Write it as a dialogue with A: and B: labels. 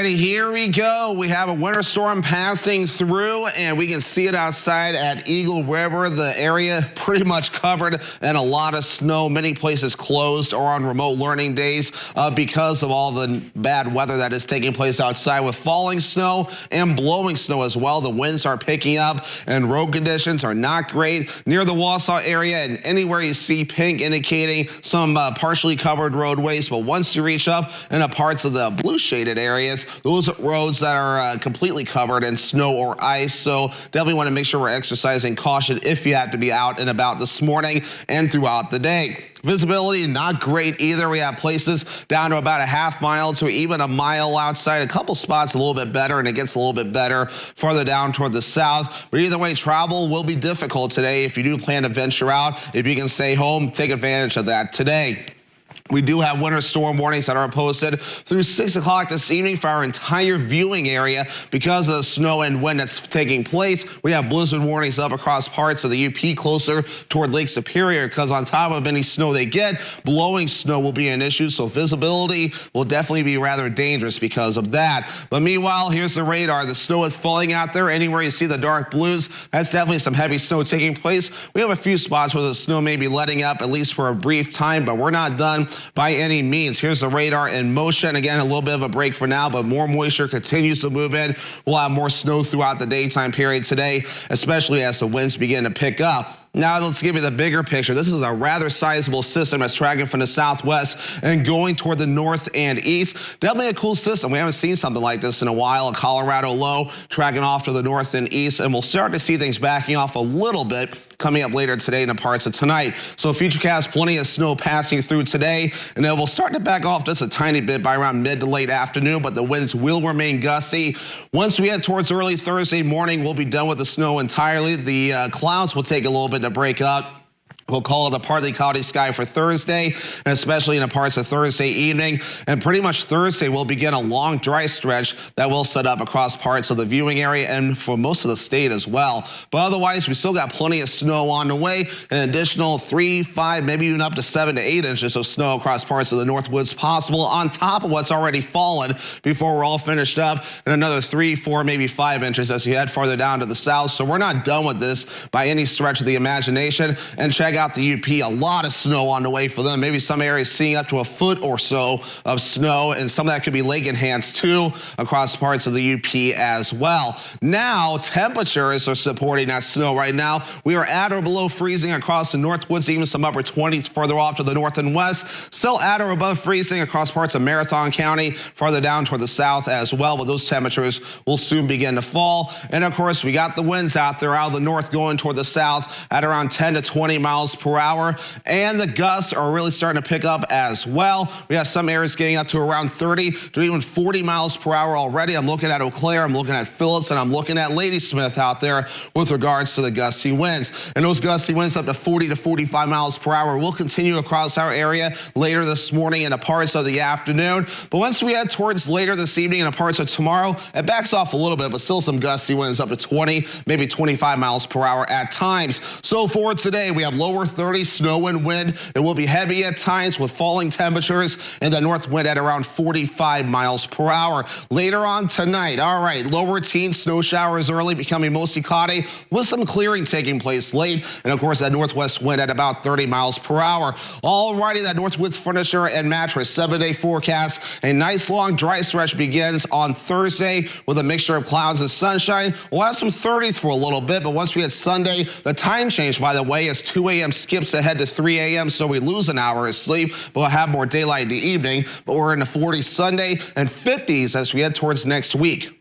A: righty, here we go. We have a winter storm passing through, and we can see it outside at Eagle River. The area pretty much covered and a lot of snow. Many places closed or on remote learning days because of all the bad weather that is taking place outside with falling snow and blowing snow as well. The winds are picking up and road conditions are not great near the Wausau area, and anywhere you see pink indicating some partially covered roadways. But once you reach up into parts of the blue shaded areas, those roads that are completely covered in snow or ice. So definitely want to make sure we're exercising caution if you have to be out and about this morning and throughout the day. Visibility not great either. We have places down to about a half mile to even a mile outside. A couple spots a little bit better, and it gets a little bit better farther down toward the south. But either way, travel will be difficult today. If you do plan to venture out, if you can stay home, take advantage of that today. We do have winter storm warnings that are posted through 6 o'clock this evening for our entire viewing area because of the snow and wind that's taking place. We have blizzard warnings up across parts of the UP closer toward Lake Superior because on top of any snow they get, blowing snow will be an issue. So visibility will definitely be rather dangerous because of that. But meanwhile, here's the radar. The snow is falling out there. Anywhere you see the dark blues, that's definitely some heavy snow taking place. We have a few spots where the snow may be letting up, at least for a brief time, but we're not done by any means. Here's the radar in motion. Again, a little bit of a break for now, but more moisture continues to move in. We'll have more snow throughout the daytime period today, especially as the winds begin to pick up. Now let's give you the bigger picture. This is a rather sizable system that's tracking from the southwest and going toward the north and east. Definitely a cool system. We haven't seen something like this in a while. A Colorado low tracking off to the north and east, and we'll start to see things backing off a little bit coming up later today and parts of tonight. So Futurecast, plenty of snow passing through today, and then we'll start to back off just a tiny bit by around mid to late afternoon, but the winds will remain gusty. Once we head towards early Thursday morning, we'll be done with the snow entirely. The clouds will take a little bit to break up. We'll call it a partly cloudy sky for Thursday, and especially in the parts of Thursday evening. And pretty much Thursday will begin a long dry stretch that will set up across parts of the viewing area and for most of the state as well. But otherwise, we still got plenty of snow on the way. An additional 3, 5, maybe even up to 7 to 8 inches of snow across parts of the North Woods possible on top of what's already fallen before we're all finished up, and another 3, 4, maybe 5 inches as you head farther down to the south. So we're not done with this by any stretch of the imagination. And check out the UP, a lot of snow on the way for them. Maybe some areas seeing up to a foot or so of snow, and some of that could be lake enhanced too across parts of the UP as well. Now temperatures are supporting that snow right now. We are at or below freezing across the North Woods, even some upper 20s further off to the north and west. Still at or above freezing across parts of Marathon County, farther down toward the south as well, but those temperatures will soon begin to fall. And of course, we got the winds out there out of the north going toward the south at around 10 to 20 miles per hour, and the gusts are really starting to pick up as well. We have some areas getting up to around 30 to even 40 miles per hour already. I'm looking at Eau Claire, I'm looking at Phillips, and I'm looking at Ladysmith out there with regards to the gusty winds. And those gusty winds up to 40 to 45 miles per hour will continue across our area later this morning and parts of the afternoon. But once we head towards later this evening and parts of tomorrow, it backs off a little bit, but still some gusty winds up to 20, maybe 25 miles per hour at times. So for today, we have lower 30 snow and wind. It will be heavy at times with falling temperatures, and the north wind at around 45 miles per hour. Later on tonight, all right, lower teens, snow showers early, becoming mostly cloudy with some clearing taking place late, and of course that northwest wind at about 30 miles per hour. All righty, that Northwoods Furniture and Mattress 7-day forecast. A nice long dry stretch begins on Thursday with a mixture of clouds and sunshine. We'll have some 30s for a little bit, but once we hit Sunday, the time change, by the way, is 2 a.m. skips ahead to 3 a.m., so we lose an hour of sleep, but we'll have more daylight in the evening. But we're in the 40s Sunday and 50s as we head towards next week.